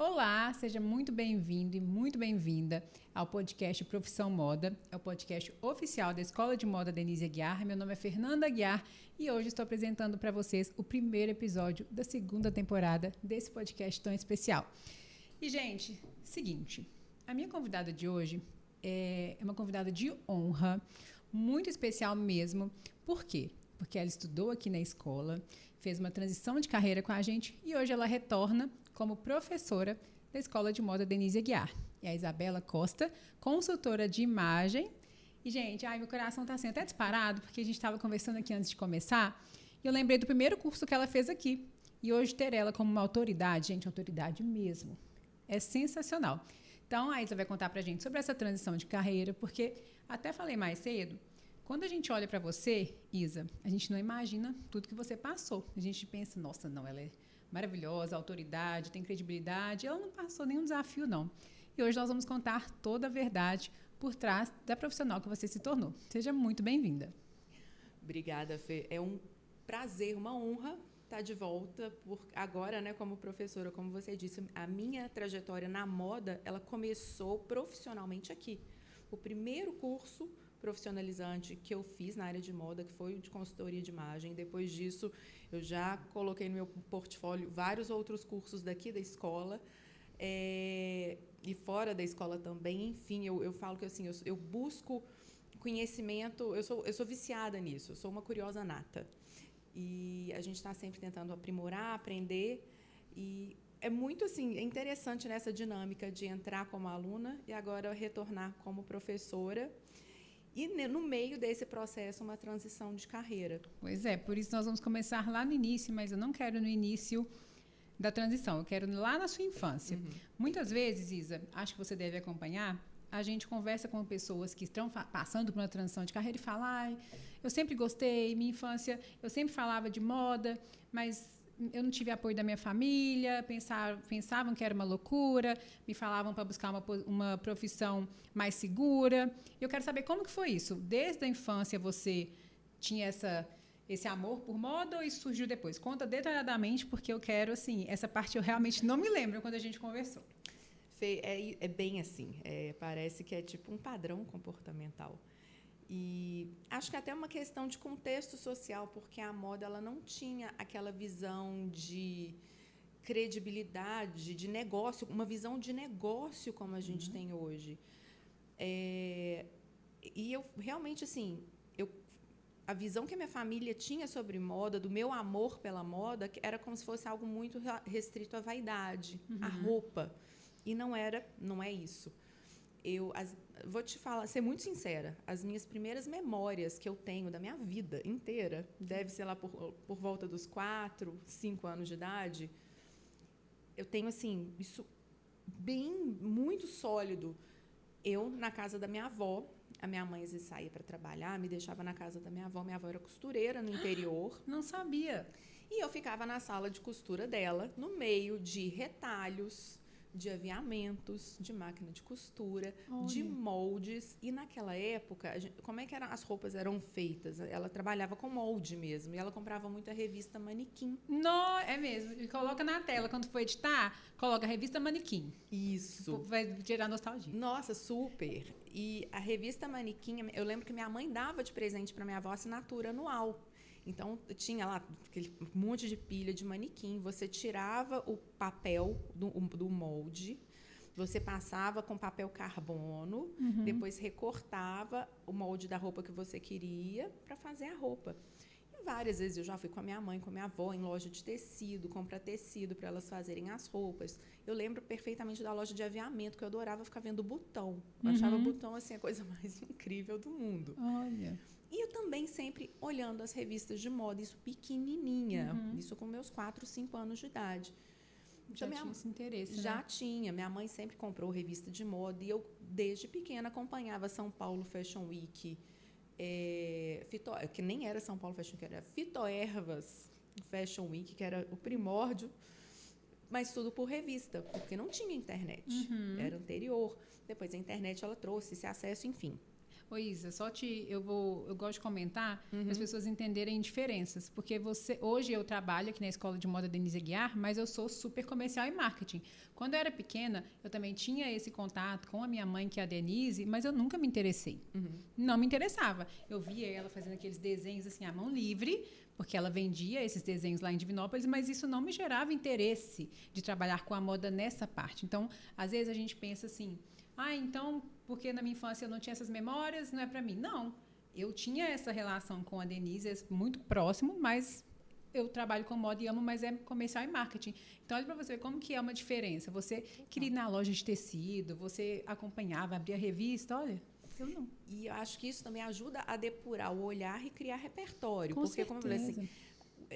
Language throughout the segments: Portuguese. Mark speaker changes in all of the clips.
Speaker 1: Olá, seja muito bem-vindo e muito bem-vinda ao podcast Profissão Moda. É o podcast oficial da Escola de Moda Denise Aguiar. Meu nome é Fernanda Aguiar e hoje estou apresentando para vocês o primeiro episódio da segunda temporada desse podcast tão especial. E, gente, seguinte, a minha convidada de hoje é uma convidada de honra, muito especial mesmo. Por quê? Porque ela estudou aqui na escola, fez uma transição de carreira com a gente e hoje ela retorna como professora da Escola de Moda Denise Aguiar. É a Isabela Costa, consultora de imagem. E, gente, meu coração está assim até disparado, porque a gente estava conversando aqui antes de começar e eu lembrei do primeiro curso que ela fez aqui. E hoje ter ela como uma autoridade, gente, autoridade mesmo, é sensacional. Então, a Isa vai contar pra gente sobre essa transição de carreira, porque até falei mais cedo, quando a gente olha para você, Isa, a gente não imagina tudo que você passou. A gente pensa, nossa, não, ela é maravilhosa, autoridade, tem credibilidade. Ela não passou nenhum desafio, não. E hoje nós vamos contar toda a verdade por trás da profissional que você se tornou. Seja muito bem-vinda.
Speaker 2: Obrigada, Fê. É um prazer, uma honra estar de volta. Agora, né, como professora, como você disse, a minha trajetória na moda, ela começou profissionalmente aqui. O primeiro curso profissionalizante que eu fiz na área de moda, que foi o de consultoria de imagem. Depois disso, eu já coloquei no meu portfólio vários outros cursos daqui da escola e fora da escola também. Enfim, eu falo que assim, eu busco conhecimento, eu sou viciada nisso, eu sou uma curiosa nata. E a gente está sempre tentando aprimorar, aprender. E é muito assim, é interessante nessa dinâmica de entrar como aluna e agora retornar como professora. E no meio desse processo, uma transição de carreira.
Speaker 1: Pois é, por isso nós vamos começar lá no início, mas eu não quero no início da transição, eu quero lá na sua infância. Uhum. Muitas vezes, Isa, acho que você deve acompanhar, a gente conversa com pessoas que estão passando por uma transição de carreira e falam, eu sempre gostei, minha infância, eu sempre falava de moda, mas eu não tive apoio da minha família, pensavam que era uma loucura, me falavam para buscar uma profissão mais segura. Eu quero saber como que foi isso. Desde a infância você tinha esse amor por moda ou isso surgiu depois? Conta detalhadamente, porque eu quero, assim, essa parte eu realmente não me lembro quando a gente conversou.
Speaker 2: Fê, é bem assim, parece que é tipo um padrão comportamental. E acho que até uma questão de contexto social, porque a moda ela não tinha aquela visão de credibilidade, de negócio, uma visão de negócio como a gente tem hoje. E eu realmente, assim, a visão que a minha família tinha sobre moda, do meu amor pela moda, era como se fosse algo muito restrito à vaidade, à roupa. E não é isso. Vou te falar, ser muito sincera, as minhas primeiras memórias que eu tenho da minha vida inteira, deve ser lá por volta dos 4, 5 anos de idade, eu tenho, assim, isso muito sólido. Eu, na casa da minha avó, a minha mãe às vezes saía para trabalhar, me deixava na casa da minha avó era costureira no interior.
Speaker 1: Não sabia.
Speaker 2: E eu ficava na sala de costura dela, no meio de retalhos, de aviamentos, de máquina de costura, de moldes. E naquela época, como é que as roupas eram feitas? Ela trabalhava com molde mesmo. E ela comprava muita revista Manequim.
Speaker 1: Não, é mesmo. E coloca na tela, quando for editar, coloca a revista Manequim.
Speaker 2: Isso.
Speaker 1: Vai gerar nostalgia.
Speaker 2: Nossa, super. E a revista Manequim, eu lembro que minha mãe dava de presente para minha avó assinatura anual. Então, tinha lá aquele monte de pilha de manequim. Você tirava o papel do molde, você passava com papel carbono, depois recortava o molde da roupa que você queria para fazer a roupa. E várias vezes eu já fui com a minha mãe, com a minha avó, em loja de tecido, comprar tecido para elas fazerem as roupas. Eu lembro perfeitamente da loja de aviamento, que eu adorava ficar vendo botão. Eu achava botão assim, a coisa mais incrível do mundo.
Speaker 1: Olha.
Speaker 2: E eu também sempre olhando as revistas de moda, isso pequenininha, isso com meus 4, 5 anos de idade.
Speaker 1: Já tinha esse interesse,
Speaker 2: Já
Speaker 1: né?
Speaker 2: tinha. Minha mãe sempre comprou revista de moda e eu, desde pequena, acompanhava São Paulo Fashion Week, que nem era São Paulo Fashion Week, era Fitoervas Fashion Week, que era o primórdio, mas tudo por revista, porque não tinha internet, era anterior. Depois a internet ela trouxe esse acesso, enfim.
Speaker 1: Ô Isa, eu gosto de comentar para as pessoas entenderem diferenças, porque hoje eu trabalho aqui na Escola de Moda Denise Aguiar, mas eu sou super comercial e marketing. Quando eu era pequena, eu também tinha esse contato com a minha mãe, que é a Denise, mas eu nunca me interessei. Não me interessava. Eu via ela fazendo aqueles desenhos assim, à mão livre, porque ela vendia esses desenhos lá em Divinópolis, mas isso não me gerava interesse de trabalhar com a moda nessa parte. Então, às vezes a gente pensa assim, então, porque na minha infância eu não tinha essas memórias, não é para mim. Não, eu tinha essa relação com a Denise, é muito próximo, mas eu trabalho com moda e amo, mas é comercial e marketing. Então, olha para você ver como que é uma diferença. Você queria ir na loja de tecido, você acompanhava, abria a revista, olha, eu não.
Speaker 2: E eu acho que isso também ajuda a depurar o olhar e criar repertório.
Speaker 1: Com
Speaker 2: porque,
Speaker 1: certeza.
Speaker 2: como eu falei assim,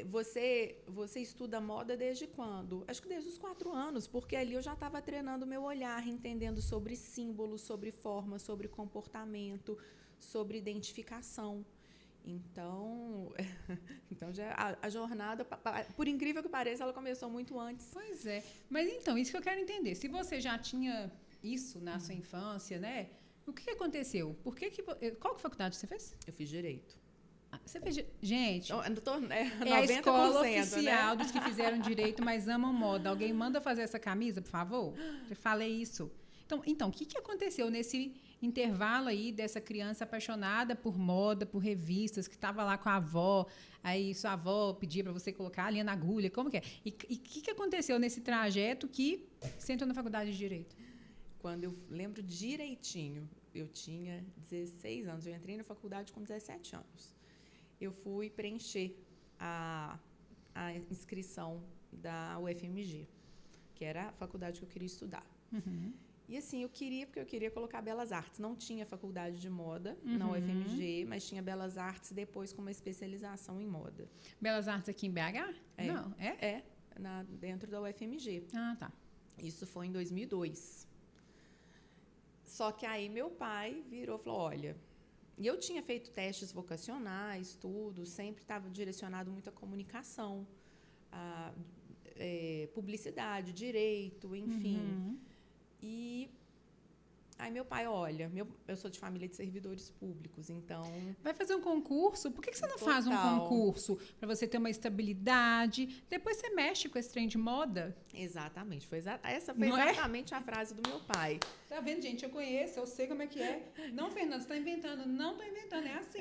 Speaker 2: você estuda moda desde quando? Acho que desde os 4 anos, porque ali eu já estava treinando o meu olhar, entendendo sobre símbolos, sobre forma, sobre comportamento, sobre identificação. Então já a jornada, por incrível que pareça, ela começou muito antes.
Speaker 1: Pois é. Mas então, isso que eu quero entender. Se você já tinha isso na sua infância, né? O que aconteceu? Qual faculdade você fez?
Speaker 2: Eu fiz direito.
Speaker 1: Você fez... Gente,
Speaker 2: é
Speaker 1: a escola
Speaker 2: 90%,
Speaker 1: oficial,
Speaker 2: né?
Speaker 1: dos que fizeram direito, mas amam moda. Alguém manda fazer essa camisa, por favor? Já falei isso. Então, o que aconteceu nesse intervalo aí dessa criança apaixonada por moda, por revistas, que estava lá com a avó, aí sua avó pedia para você colocar a linha na agulha, como que é? E o que aconteceu nesse trajeto que você entrou na faculdade de Direito?
Speaker 2: Quando eu lembro direitinho, eu tinha 16 anos, eu entrei na faculdade com 17 anos. Eu fui preencher a inscrição da UFMG, que era a faculdade que eu queria estudar. E assim, porque eu queria colocar Belas Artes. Não tinha faculdade de moda na UFMG, mas tinha Belas Artes depois com uma especialização em moda.
Speaker 1: Belas Artes aqui em BH?
Speaker 2: É.
Speaker 1: Não, é?
Speaker 2: Dentro da UFMG.
Speaker 1: Ah, tá.
Speaker 2: Isso foi em 2002. Só que aí meu pai virou e falou, olha... E eu tinha feito testes vocacionais, tudo, sempre estava direcionado muito à comunicação, à publicidade, direito, enfim. E aí meu pai, olha, eu sou de família de servidores públicos, então...
Speaker 1: Vai fazer um concurso? Por que você não faz um concurso? Para você ter uma estabilidade. Depois você mexe com esse trem de moda.
Speaker 2: Exatamente. Essa foi exatamente a frase do meu pai.
Speaker 1: Tá vendo, gente? Eu conheço, eu sei como é que é. Não, Fernando, você está inventando. Não estou inventando, é assim.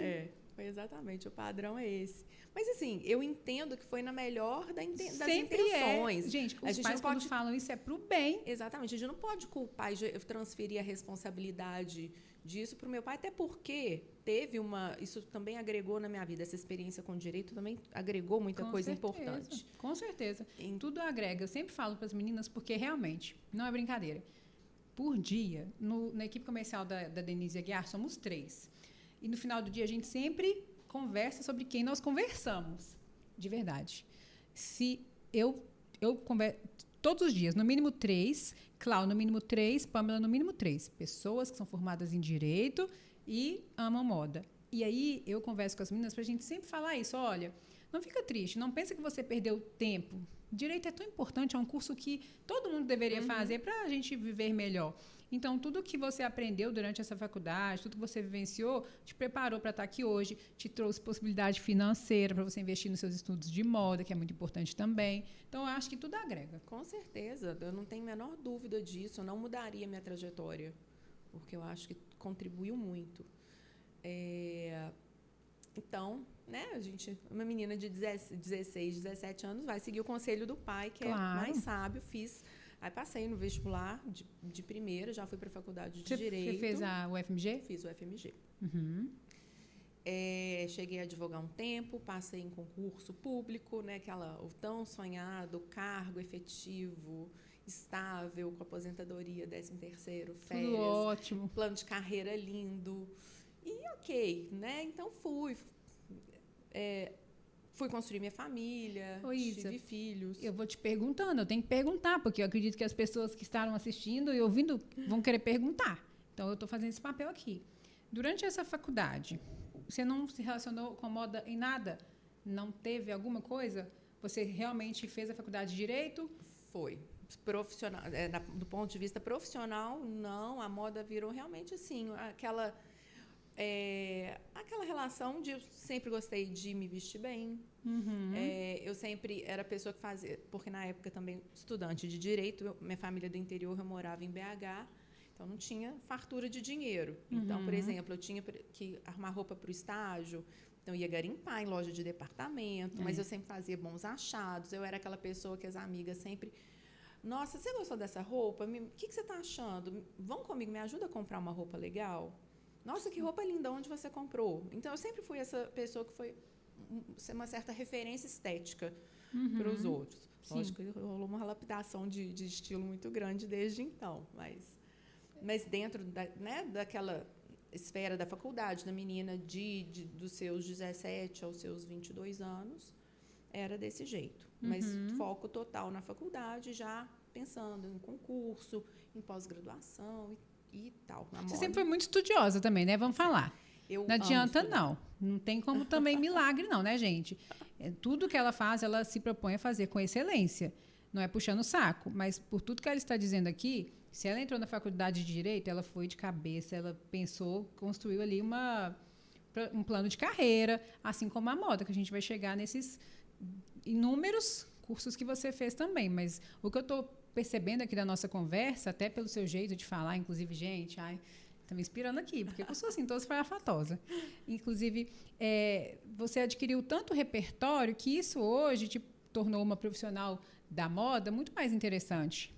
Speaker 2: Foi exatamente. O padrão é esse. Mas, assim, eu entendo que foi na melhor das
Speaker 1: Sempre
Speaker 2: intenções.
Speaker 1: Gente, os pais quando falam isso é pro bem.
Speaker 2: Exatamente. A gente não pode culpar e transferir a responsabilidade disso para o meu pai, até porque isso também agregou na minha vida, essa experiência com direito também agregou muita coisa importante.
Speaker 1: Com certeza. Tudo agrega. Eu sempre falo para as meninas, porque realmente, não é brincadeira. Por dia, na equipe comercial da Denise Aguiar, somos 3. E no final do dia, a gente sempre conversa sobre quem nós conversamos. De verdade. Se eu converso todos os dias, no mínimo 3, Cláudia no mínimo 3, Pamela no mínimo 3. Pessoas que são formadas em Direito e amam moda. E aí, eu converso com as meninas para a gente sempre falar isso. Olha, não fica triste, não pensa que você perdeu tempo. Direito é tão importante, é um curso que todo mundo deveria fazer para a gente viver melhor. Então, tudo que você aprendeu durante essa faculdade, tudo que você vivenciou, te preparou para estar aqui hoje, te trouxe possibilidade financeira para você investir nos seus estudos de moda, que é muito importante também. Então, eu acho que tudo agrega.
Speaker 2: Com certeza, eu não tenho a menor dúvida disso, eu não mudaria minha trajetória, porque eu acho que contribuiu muito. Então, né, uma menina de 16, 17 anos vai seguir o conselho do pai, que é mais sábio, Aí passei no vestibular de primeira, já fui para a faculdade de Direito.
Speaker 1: Você fez a UFMG?
Speaker 2: Fiz o UFMG. Cheguei a advogar um tempo, passei em concurso público, né, o tão sonhado cargo efetivo, estável, com aposentadoria, 13º, férias.
Speaker 1: Tudo ótimo.
Speaker 2: Plano de carreira lindo. E ok, né? Então fui construir minha família, tive filhos.
Speaker 1: Eu vou te perguntando, eu tenho que perguntar, porque eu acredito que as pessoas que estavam assistindo e ouvindo vão querer perguntar. Então, eu estou fazendo esse papel aqui. Durante essa faculdade, você não se relacionou com moda em nada? Não teve alguma coisa? Você realmente fez a faculdade de Direito?
Speaker 2: Foi. Profissional, do ponto de vista profissional, não. A moda virou realmente assim, aquela relação de eu sempre gostei de me vestir bem. Eu sempre era a pessoa que fazia, porque na época também estudante de direito, minha família do interior, eu morava em BH, então não tinha fartura de dinheiro. Então, por exemplo, eu tinha que arrumar roupa para o estágio, então ia garimpar em loja de departamento, mas eu sempre fazia bons achados, eu era aquela pessoa que as amigas sempre... Nossa, você gostou dessa roupa? O que você está achando? Vão comigo, me ajuda a comprar uma roupa legal? Nossa, que roupa linda, onde você comprou? Então, eu sempre fui essa pessoa que foi uma certa referência estética para os outros.
Speaker 1: Sim.
Speaker 2: Lógico que rolou uma lapidação de estilo muito grande desde então, mas dentro daquela esfera da faculdade, da menina dos seus 17 aos seus 22 anos, era desse jeito. Mas foco total na faculdade, já pensando em concurso, em pós-graduação e tal.
Speaker 1: Você sempre foi muito estudiosa também, né? Vamos falar. Não adianta, não. Não tem como também milagre, não, né, gente? Tudo que ela faz, ela se propõe a fazer com excelência. Não é puxando o saco, mas por tudo que ela está dizendo aqui, se ela entrou na faculdade de Direito, ela foi de cabeça, ela pensou, construiu ali um plano de carreira, assim como a moda, que a gente vai chegar nesses inúmeros cursos que você fez também. Mas o que eu estou percebendo aqui da nossa conversa, até pelo seu jeito de falar, inclusive, gente, tá me inspirando aqui, porque eu sou assim, toda esfarrafatosa. Inclusive, você adquiriu tanto repertório que isso hoje te tornou uma profissional da moda muito mais interessante.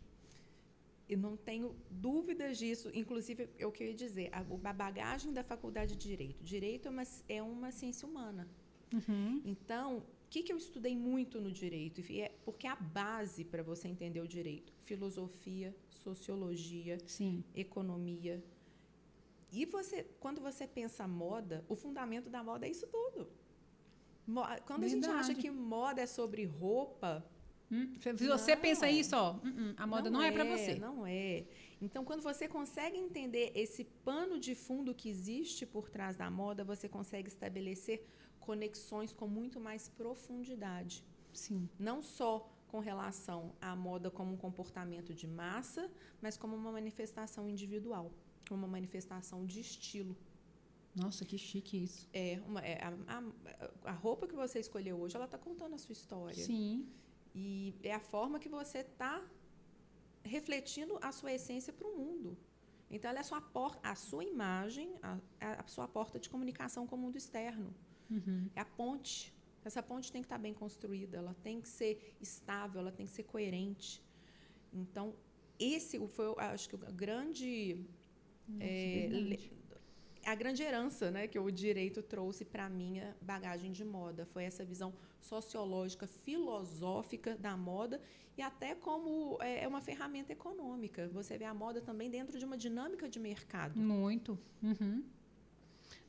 Speaker 2: Eu não tenho dúvidas disso. Inclusive, eu queria dizer, a bagagem da faculdade de Direito. Direito é uma ciência humana. Então, o que eu estudei muito no direito? Porque a base para você entender o direito, filosofia, sociologia,
Speaker 1: Sim.
Speaker 2: Economia. E quando você pensa moda, o fundamento da moda é isso tudo. Quando a gente acha que moda é sobre roupa...
Speaker 1: Se você pensa isso, a moda não é para você.
Speaker 2: Não é. Então, quando você consegue entender esse pano de fundo que existe por trás da moda, você consegue estabelecer conexões com muito mais profundidade.
Speaker 1: Sim.
Speaker 2: Não só com relação à moda como um comportamento de massa, mas como uma manifestação individual, uma manifestação de estilo.
Speaker 1: Nossa, que chique isso.
Speaker 2: A roupa que você escolheu hoje, ela está contando a sua história.
Speaker 1: Sim.
Speaker 2: E é a forma que você está refletindo a sua essência para o mundo. Então, ela é a sua imagem, a sua porta de comunicação com o mundo externo. É a ponte. Essa ponte tem que estar bem construída, ela tem que ser estável, ela tem que ser coerente. Então, esse foi, acho que, a grande herança, né, que o direito trouxe para a minha bagagem de moda. Foi essa visão sociológica, filosófica da moda e até como uma ferramenta econômica. Você vê a moda também dentro de uma dinâmica de mercado.
Speaker 1: Muito.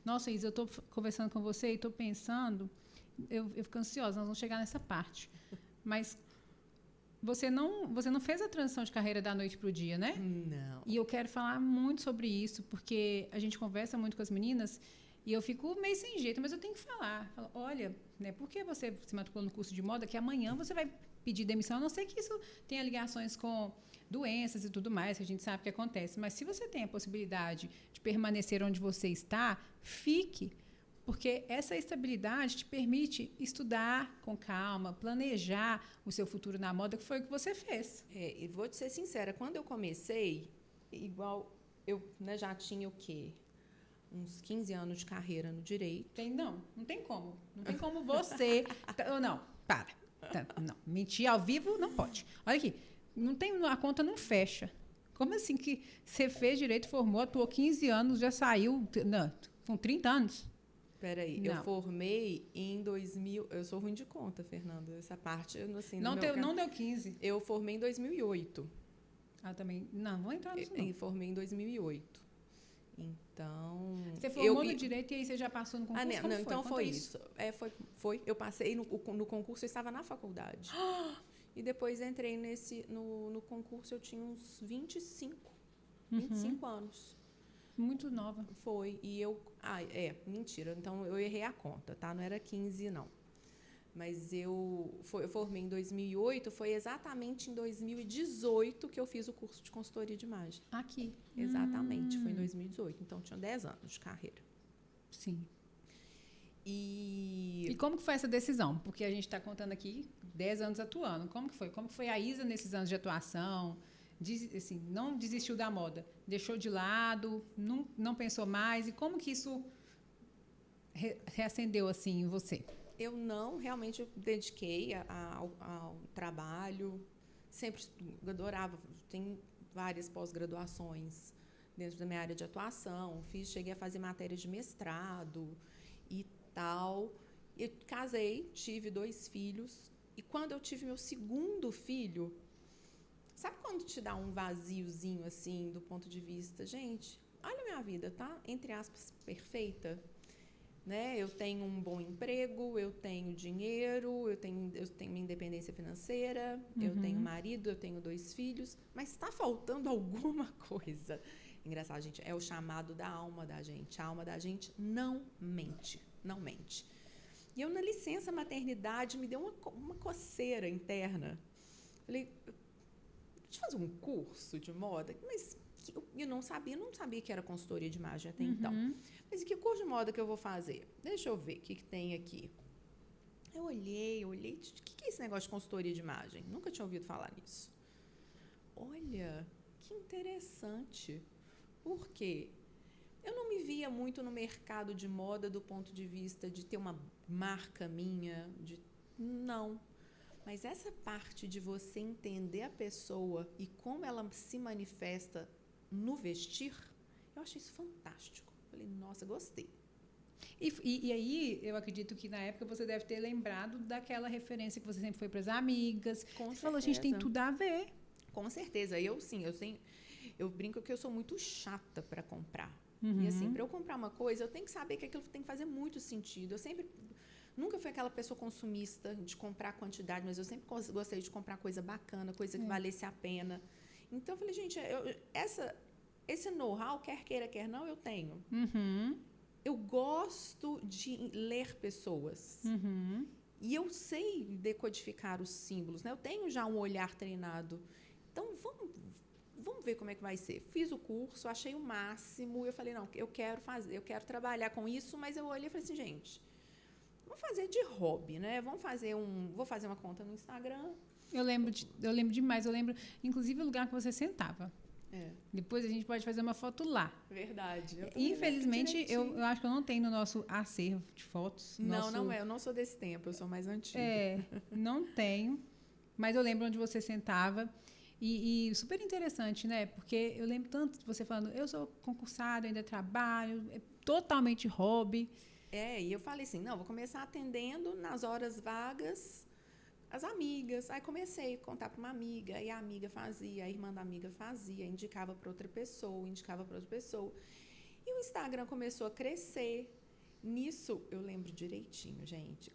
Speaker 1: Nossa, Isa, eu estou conversando com você e estou pensando, eu fico ansiosa, nós vamos chegar nessa parte. Mas você não fez a transição de carreira da noite para o dia, né?
Speaker 2: Não.
Speaker 1: E eu quero falar muito sobre isso, porque a gente conversa muito com as meninas e eu fico meio sem jeito, mas eu tenho que falar. Olha, né, por que você se matriculou no curso de moda que amanhã você vai pedir demissão? A não ser que isso tenha ligações com doenças e tudo mais, que a gente sabe que acontece. Mas se você tem a possibilidade de permanecer onde você está, fique. Porque essa estabilidade te permite estudar com calma, planejar o seu futuro na moda, que foi o que você fez.
Speaker 2: E vou te ser sincera, quando eu comecei, igual eu já tinha o quê? Uns 15 anos de carreira no direito.
Speaker 1: Não tem como. Não tem como você... Não, para. Não, mentir ao vivo não pode. Olha aqui, a conta não fecha. Como assim que você fez direito, formou, atuou 15 anos, já saiu com 30 anos?
Speaker 2: Peraí, eu formei em 2000... Eu sou ruim de conta, Fernanda. Essa parte, assim...
Speaker 1: Não deu 15.
Speaker 2: Eu formei em 2008.
Speaker 1: Também... Não, vou entrar nisso, não.
Speaker 2: Eu formei em 2008. Então...
Speaker 1: Você formou no direito e aí você já passou no concurso?
Speaker 2: Não, então foi isso. Foi. Eu passei no concurso, eu estava na faculdade. E depois entrei no concurso, eu tinha uns 25 anos.
Speaker 1: Muito nova.
Speaker 2: Foi. E eu... mentira. Então, eu errei a conta, tá? Não era 15, não. Mas eu formei em 2008, foi exatamente em 2018 que eu fiz o curso de consultoria de imagem.
Speaker 1: Aqui.
Speaker 2: Exatamente, foi em 2018. Então, tinha 10 anos de carreira.
Speaker 1: Sim.
Speaker 2: E
Speaker 1: como que foi essa decisão? Porque a gente está contando aqui 10 anos atuando. Como que foi? Como que foi a Isa nesses anos de atuação? Assim, não desistiu da moda? Deixou de lado? Não pensou mais? E como que isso reacendeu assim em você?
Speaker 2: eu não realmente dediquei ao trabalho. Sempre adorava. Tem várias pós-graduações dentro da minha área de atuação. Cheguei a fazer matéria de mestrado e tal. Eu casei, tive 2 filhos. E quando eu tive meu segundo filho, sabe quando te dá um vaziozinho assim, do ponto de vista, gente, olha a minha vida, tá? Entre aspas, perfeita. Né? Eu tenho um bom emprego, eu tenho dinheiro, eu tenho minha independência financeira, eu tenho marido, eu tenho 2 filhos, mas está faltando alguma coisa. Engraçado, gente, é o chamado da alma da gente. A alma da gente não mente, não mente. E eu, na licença maternidade, me deu uma coceira interna. Falei, deixa eu fazer um curso de moda, mas eu não sabia que era consultoria de imagem até então. Mas e que curso de moda que eu vou fazer? Deixa eu ver o que tem aqui. Eu olhei, o que é esse negócio de consultoria de imagem? Nunca tinha ouvido falar nisso. Olha, que interessante. Por quê? Eu não me via muito no mercado de moda do ponto de vista de ter uma marca minha, não. Mas essa parte de você entender a pessoa e como ela se manifesta no vestir, eu achei isso fantástico. Falei, nossa, gostei.
Speaker 1: E aí, eu acredito que na época você deve ter lembrado daquela referência que você sempre foi para as amigas.
Speaker 2: Com
Speaker 1: você falou, gente, tem tudo a ver.
Speaker 2: Com certeza. Eu brinco que eu sou muito chata para comprar. E assim, para eu comprar uma coisa, eu tenho que saber que aquilo tem que fazer muito sentido. Nunca fui aquela pessoa consumista de comprar quantidade, mas eu sempre gostei de comprar coisa bacana, coisa que valesse a pena. Então, eu falei, gente, esse know-how, quer queira, quer não, eu tenho. Eu gosto de ler pessoas. E eu sei decodificar os símbolos, né? Eu tenho já um olhar treinado. Então, vamos ver como é que vai ser. Fiz o curso, achei o máximo. Eu falei, não, eu quero trabalhar com isso, mas eu olhei e falei assim, gente, vamos fazer de hobby, né? Vou fazer uma conta no Instagram.
Speaker 1: Eu lembro demais. Eu lembro, inclusive, o lugar que você sentava. Depois a gente pode fazer uma foto lá.
Speaker 2: Verdade.
Speaker 1: Infelizmente, eu acho que eu não tenho no nosso acervo de fotos.
Speaker 2: Não é. Eu não sou desse tempo, eu sou mais antiga.
Speaker 1: Não tenho. Mas eu lembro onde você sentava. E super interessante, né? Porque eu lembro tanto de você falando, eu sou concursada, ainda trabalho, é totalmente hobby.
Speaker 2: E eu falei assim, não, vou começar atendendo nas horas vagas as amigas. Aí comecei a contar para uma amiga, aí a amiga fazia, a irmã da amiga fazia, indicava para outra pessoa. E o Instagram começou a crescer. Nisso, eu lembro direitinho, gente.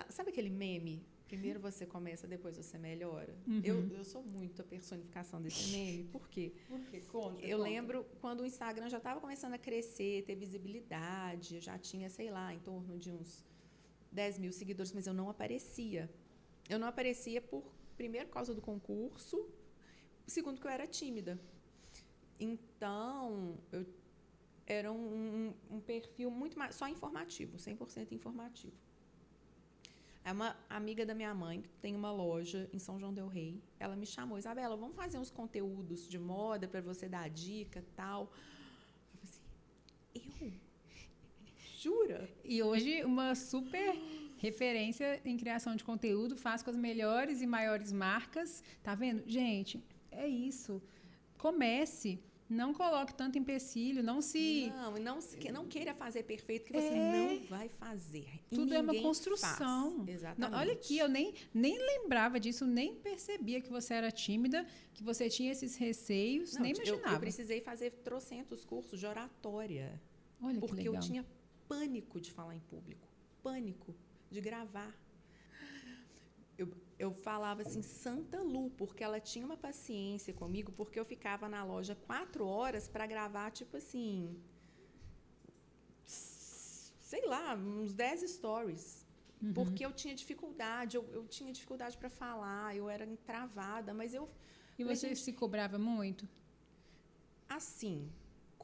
Speaker 2: Sabe aquele meme? Primeiro você começa, depois você melhora. Eu sou muito a personificação desse meme. Por quê?
Speaker 1: Conta.
Speaker 2: Eu lembro quando o Instagram já estava começando a crescer, ter visibilidade, já tinha, sei lá, em torno de uns 10 mil seguidores, mas eu não aparecia. Eu não aparecia primeiro, por causa do concurso, segundo, que eu era tímida. Então, era um perfil muito mais, só informativo, 100% informativo. Aí uma amiga da minha mãe, que tem uma loja em São João del Rei, ela me chamou, Isabela, vamos fazer uns conteúdos de moda para você dar dica e tal. Eu falei assim, eu? Jura?
Speaker 1: E hoje uma super referência em criação de conteúdo, faz com as melhores e maiores marcas. Tá vendo? Gente, é isso. Comece. Não coloque tanto empecilho, não queira fazer perfeito, que você não vai fazer. Tudo é uma construção.
Speaker 2: Exatamente.
Speaker 1: Não, olha aqui, eu nem lembrava disso, nem percebia que você era tímida, que você tinha esses receios, nem imaginava.
Speaker 2: Eu precisei fazer trocentos cursos de oratória.
Speaker 1: Olha
Speaker 2: porque
Speaker 1: que legal.
Speaker 2: Eu tinha pânico de falar em público, pânico de gravar. Eu falava assim, Santa Lu, porque ela tinha uma paciência comigo, porque eu ficava na loja 4 horas para gravar, tipo assim, sei lá, uns 10 stories. Porque eu tinha dificuldade, eu tinha dificuldade para falar, eu era travada, mas eu...
Speaker 1: E você se cobrava muito?
Speaker 2: Assim,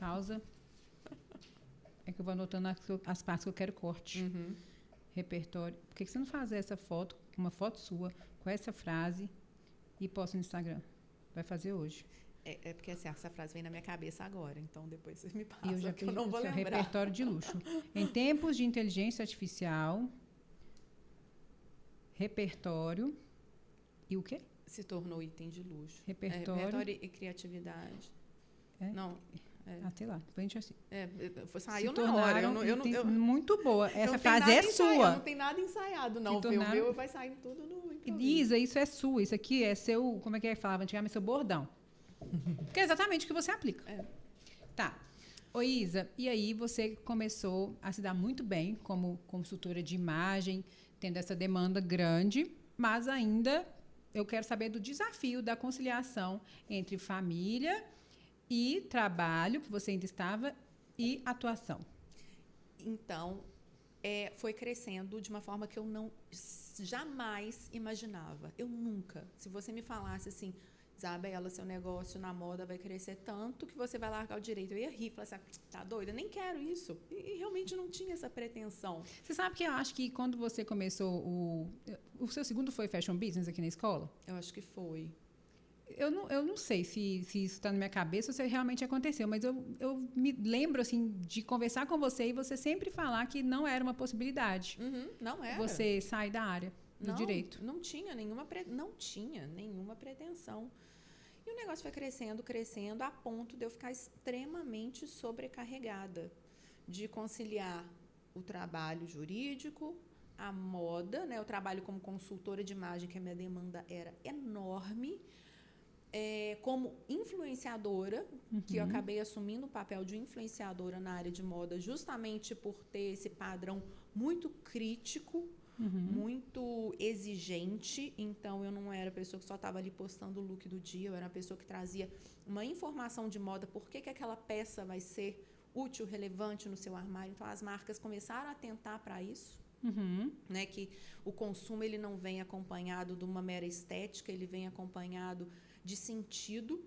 Speaker 1: Pausa. É que eu vou anotando as partes que eu quero corte. Repertório. Por que você não faz essa foto, uma foto sua, com essa frase e posta no Instagram? Vai fazer hoje.
Speaker 2: É porque assim, essa frase vem na minha cabeça agora, então depois você me passa,
Speaker 1: E eu já
Speaker 2: que eu não vou lembrar.
Speaker 1: Repertório de luxo. Em tempos de inteligência artificial, repertório e o quê?
Speaker 2: Se tornou item de luxo.
Speaker 1: Repertório
Speaker 2: E criatividade.
Speaker 1: É?
Speaker 2: Não.
Speaker 1: Sei lá, depois a gente assim.
Speaker 2: Saiu na hora.
Speaker 1: Muito boa. Essa frase é sua.
Speaker 2: Não tem nada ensaiado, não. O meu vai sair tudo no improviso.
Speaker 1: Isa, isso é sua. Isso aqui é seu, como é que falava antigamente? Seu bordão. Que é exatamente o que você aplica. Tá. Ô, Isa, e aí você começou a se dar muito bem como consultora de imagem, tendo essa demanda grande, mas ainda eu quero saber do desafio da conciliação entre família e trabalho, que você ainda estava, e atuação.
Speaker 2: Então, foi crescendo de uma forma que eu jamais imaginava. Eu nunca. Se você me falasse assim, Isabela, seu negócio na moda vai crescer tanto que você vai largar o direito. Eu ia rir, falar assim, tá doida? Eu nem quero isso. E realmente não tinha essa pretensão.
Speaker 1: Você sabe que eu acho que quando você começou o seu segundo foi Fashion Business aqui na escola?
Speaker 2: Eu acho que foi.
Speaker 1: Eu não sei se isso está na minha cabeça ou se realmente aconteceu, mas eu me lembro assim, de conversar com você e você sempre falar que não era uma possibilidade.
Speaker 2: Não era.
Speaker 1: Você sair da área do direito.
Speaker 2: Não tinha nenhuma pretensão. E o negócio foi crescendo, a ponto de eu ficar extremamente sobrecarregada de conciliar o trabalho jurídico, a moda, né? Eu trabalho como consultora de imagem, que a minha demanda era enorme. Como influenciadora, que eu acabei assumindo o papel de influenciadora na área de moda justamente por ter esse padrão muito crítico, muito exigente. Então, eu não era a pessoa que só estava ali postando o look do dia, eu era a pessoa que trazia uma informação de moda, por que aquela peça vai ser útil, relevante no seu armário. Então, as marcas começaram a atentar para isso. Né, que o consumo ele não vem acompanhado de uma mera estética, ele vem acompanhado de sentido.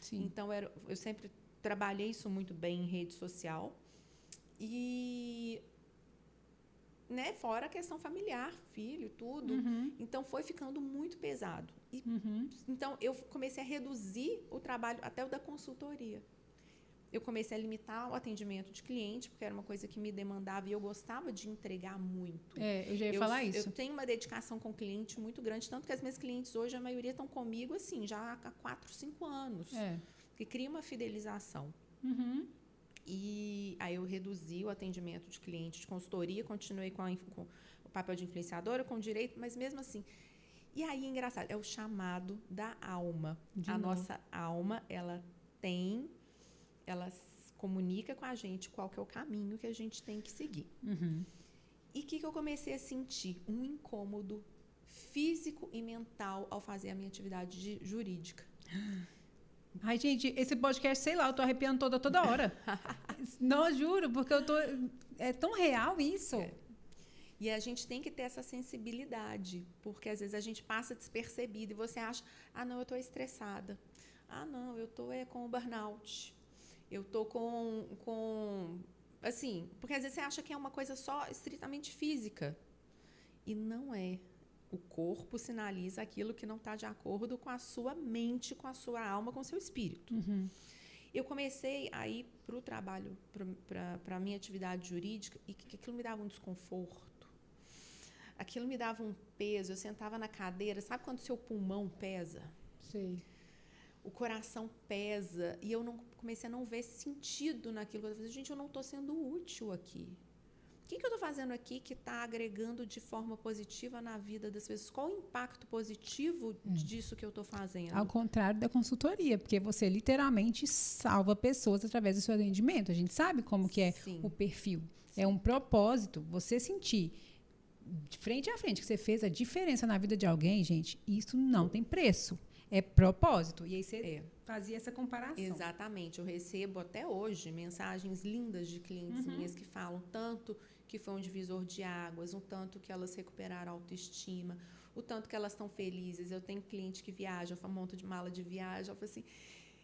Speaker 2: Sim. Então, eu sempre trabalhei isso muito bem em rede social. E, né, fora a questão familiar, filho, tudo. Então, foi ficando muito pesado. Então, eu comecei a reduzir o trabalho, até o da consultoria. Eu comecei a limitar o atendimento de cliente, porque era uma coisa que me demandava e eu gostava de entregar muito.
Speaker 1: Eu já ia falar isso.
Speaker 2: Eu tenho uma dedicação com o cliente muito grande, tanto que as minhas clientes hoje, a maioria estão comigo assim, já há 4, 5 anos. Que cria uma fidelização. E aí eu reduzi o atendimento de cliente de consultoria, continuei com o papel de influenciadora, com o direito, mas mesmo assim. E aí, engraçado, é o chamado da alma. Nossa alma, ela comunica com a gente qual que é o caminho que a gente tem que seguir. E o que eu comecei a sentir? Um incômodo físico e mental ao fazer a minha atividade jurídica.
Speaker 1: Ai, gente, esse podcast, sei lá, eu tô arrepiando toda hora. Não, eu juro, porque é tão real isso.
Speaker 2: E a gente tem que ter essa sensibilidade, porque às vezes a gente passa despercebido e você acha, não, eu tô estressada. Não, eu tô com burnout. Eu tô assim, porque às vezes você acha que é uma coisa só estritamente física. E não é. O corpo sinaliza aquilo que não está de acordo com a sua mente, com a sua alma, com o seu espírito. Eu comecei a ir para o trabalho, para a minha atividade jurídica, e que aquilo me dava um desconforto. Aquilo me dava um peso. Eu sentava na cadeira, sabe quando o seu pulmão pesa?
Speaker 1: Sei.
Speaker 2: O coração pesa, e eu comecei a não ver sentido naquilo. Eu falei, gente, eu não estou sendo útil aqui. O que eu estou fazendo aqui que está agregando de forma positiva na vida das pessoas? Qual o impacto positivo disso que eu estou fazendo?
Speaker 1: Ao contrário da consultoria, porque você literalmente salva pessoas através do seu atendimento. A gente sabe como que é o perfil. É um propósito. Você sentir de frente a frente que você fez a diferença na vida de alguém, gente, isso não tem preço. É propósito. E aí você fazia essa comparação.
Speaker 2: Exatamente. Eu recebo até hoje mensagens lindas de clientes minhas que falam tanto que foi um divisor de águas, o tanto que elas recuperaram a autoestima, o tanto que elas estão felizes. Eu tenho cliente que viaja, monta de mala de viagem. Eu falo assim,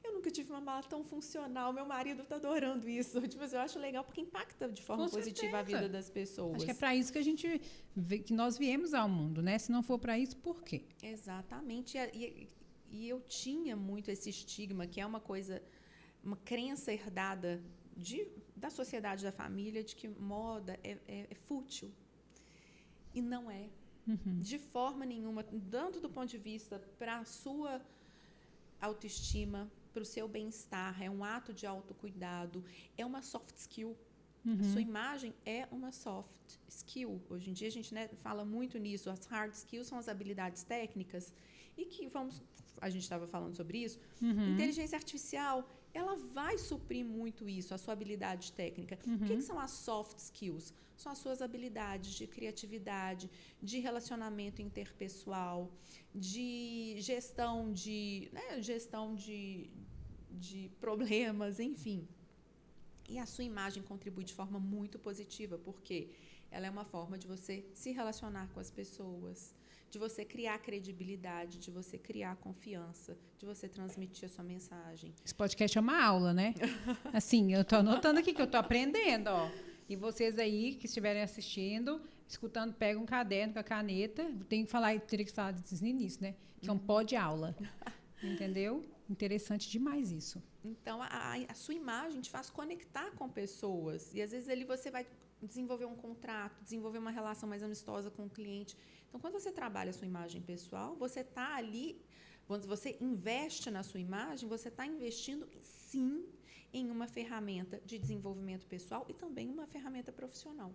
Speaker 2: eu nunca tive uma mala tão funcional, meu marido tá adorando isso. Tipo assim, eu acho legal porque impacta de forma positiva a vida das pessoas.
Speaker 1: Acho que é para isso que a gente vê, que nós viemos ao mundo, né? Se não for para isso, por quê?
Speaker 2: Exatamente. E eu tinha muito esse estigma, que é uma coisa, uma crença herdada da sociedade, da família, de que moda é fútil. E não é. De forma nenhuma, tanto do ponto de vista para a sua autoestima, para o seu bem-estar, é um ato de autocuidado, é uma soft skill. A sua imagem é uma soft skill. Hoje em dia a gente, né, fala muito nisso. As hard skills são as habilidades técnicas e que a gente estava falando sobre isso. Inteligência artificial, ela vai suprir muito isso, a sua habilidade técnica. O que são as soft skills? São as suas habilidades de criatividade, de relacionamento interpessoal, de gestão de problemas, enfim. E a sua imagem contribui de forma muito positiva, porque ela é uma forma de você se relacionar com as pessoas, de você criar credibilidade, de você criar confiança, de você transmitir a sua mensagem.
Speaker 1: Esse podcast é uma aula, né? Assim, eu tô anotando aqui que eu tô aprendendo, ó. E vocês aí que estiverem assistindo, escutando, pega um caderno com a caneta. Teria que falar disso no início, né? Que é um pó de aula. Entendeu? Interessante demais isso.
Speaker 2: Então, a sua imagem te faz conectar com pessoas. E, às vezes, ali você vai desenvolver um contrato, desenvolver uma relação mais amistosa com o cliente. Então, quando você trabalha a sua imagem pessoal, você está ali, quando você investe na sua imagem, você está investindo, sim, em uma ferramenta de desenvolvimento pessoal e também uma ferramenta profissional.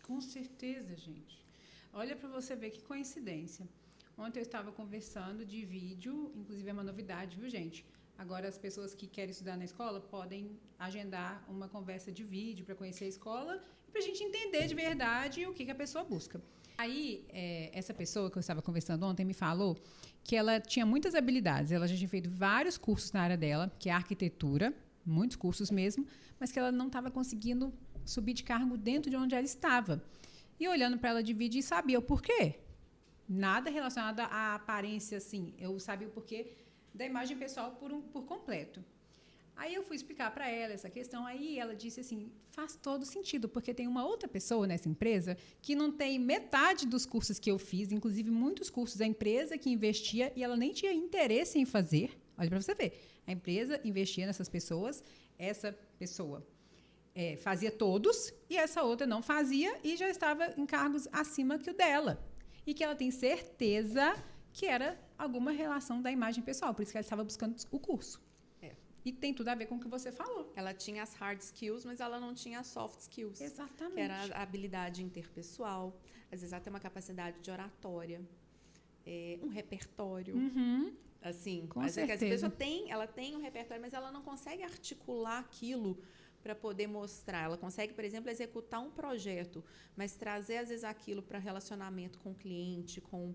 Speaker 1: Com certeza, gente. Olha para você ver que coincidência. Ontem eu estava conversando de vídeo, inclusive é uma novidade, viu, gente? Agora, as pessoas que querem estudar na escola podem agendar uma conversa de vídeo para conhecer a escola e para a gente entender de verdade o que a pessoa busca. Aí, essa pessoa que eu estava conversando ontem me falou que ela tinha muitas habilidades. Ela já tinha feito vários cursos na área dela, que é arquitetura, muitos cursos mesmo, mas que ela não estava conseguindo subir de cargo dentro de onde ela estava. E olhando para ela de vídeo, sabia o porquê. Nada relacionado à aparência, assim. Eu sabia o porquê da imagem pessoal por completo. Aí eu fui explicar para ela essa questão, aí ela disse assim, faz todo sentido, porque tem uma outra pessoa nessa empresa que não tem metade dos cursos que eu fiz, inclusive muitos cursos da empresa que investia e ela nem tinha interesse em fazer. Olha para você ver, a empresa investia nessas pessoas, essa pessoa fazia todos e essa outra não fazia e já estava em cargos acima que o dela. E que ela tem certeza que era alguma relação da imagem pessoal, por isso que ela estava buscando o curso. E tem tudo a ver com o que você falou.
Speaker 2: Ela tinha as hard skills, mas ela não tinha as soft skills.
Speaker 1: Exatamente.
Speaker 2: Que era a habilidade interpessoal, às vezes até uma capacidade de oratória, um repertório. Assim,
Speaker 1: com
Speaker 2: às vezes
Speaker 1: certeza.
Speaker 2: a pessoa ela tem um repertório, mas ela não consegue articular aquilo para poder mostrar. Ela consegue, por exemplo, executar um projeto, mas trazer, às vezes, aquilo para relacionamento com o cliente, com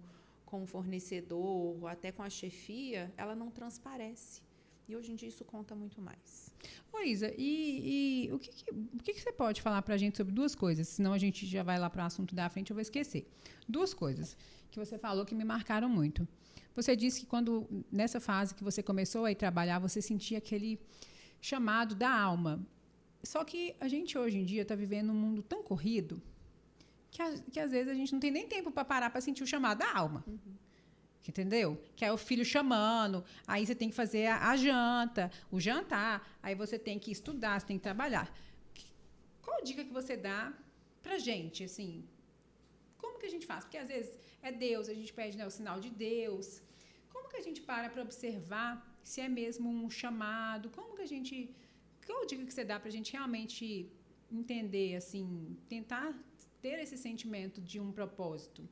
Speaker 2: o fornecedor, ou até com a chefia, ela não transparece. E hoje em dia isso conta muito mais.
Speaker 1: Ô, Isa, e o que você pode falar para a gente sobre duas coisas? Senão a gente já vai lá para o assunto da frente, eu vou esquecer. Duas coisas que você falou que me marcaram muito. Você disse que nessa fase que você começou a ir trabalhar, você sentia aquele chamado da alma. Só que a gente hoje em dia está vivendo um mundo tão corrido que às vezes a gente não tem nem tempo para parar para sentir o chamado da alma. Entendeu? Que é o filho chamando, aí você tem que fazer a janta, o jantar, aí você tem que estudar, você tem que trabalhar. Qual a dica que você dá pra gente, assim? Como que a gente faz? Porque às vezes é Deus, a gente pede, né, o sinal de Deus. Como que a gente para observar se é mesmo um chamado? Como que a gente... Qual a dica que você dá pra gente realmente entender, assim, tentar ter esse sentimento de um propósito?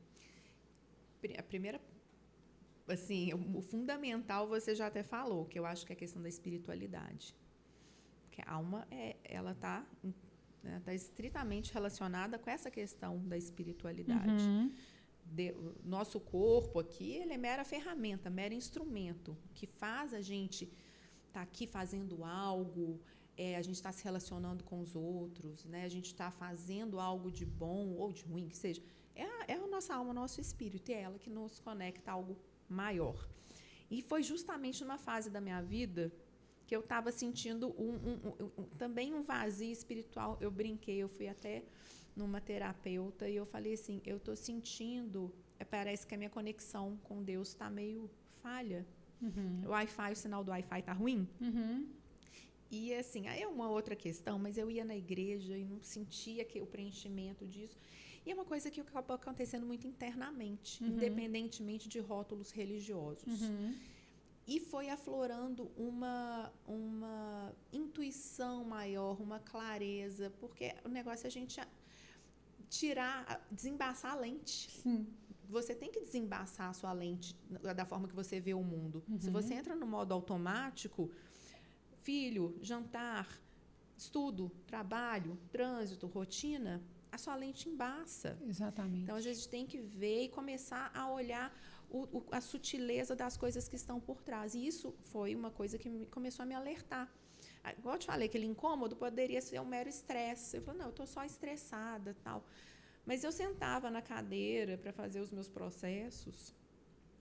Speaker 2: A primeira... Assim, o fundamental você já até falou, que eu acho que é a questão da espiritualidade. Porque a alma, ela está estritamente relacionada com essa questão da espiritualidade. Nosso corpo aqui, ele é mera ferramenta, mero instrumento, que faz a gente estar aqui fazendo algo, a gente está se relacionando com os outros, né? A gente está fazendo algo de bom ou de ruim, que seja. É a nossa alma, o nosso espírito, e é ela que nos conecta a algo maior. E foi justamente numa fase da minha vida que eu estava sentindo também um vazio espiritual. Eu brinquei, eu fui até numa terapeuta e eu falei assim, eu estou sentindo, parece que a minha conexão com Deus está meio falha. O Wi-Fi, o sinal do Wi-Fi está ruim. E assim, aí é uma outra questão, mas eu ia na igreja e não sentia o preenchimento disso. E é uma coisa que acaba acontecendo muito internamente, independentemente de rótulos religiosos. E foi aflorando uma intuição maior, uma clareza, porque o negócio é a gente desembaçar a lente.
Speaker 1: Sim.
Speaker 2: Você tem que desembaçar a sua lente da forma que você vê o mundo. Se você entra no modo automático, filho, jantar, estudo, trabalho, trânsito, rotina, a sua lente embaça.
Speaker 1: Exatamente.
Speaker 2: Então, às vezes, a gente tem que ver e começar a olhar a sutileza das coisas que estão por trás. E isso foi uma coisa que começou a me alertar. Igual eu te falei, aquele incômodo poderia ser um mero estresse. Eu falei, não, eu estou só estressada, tal. Mas eu sentava na cadeira para fazer os meus processos,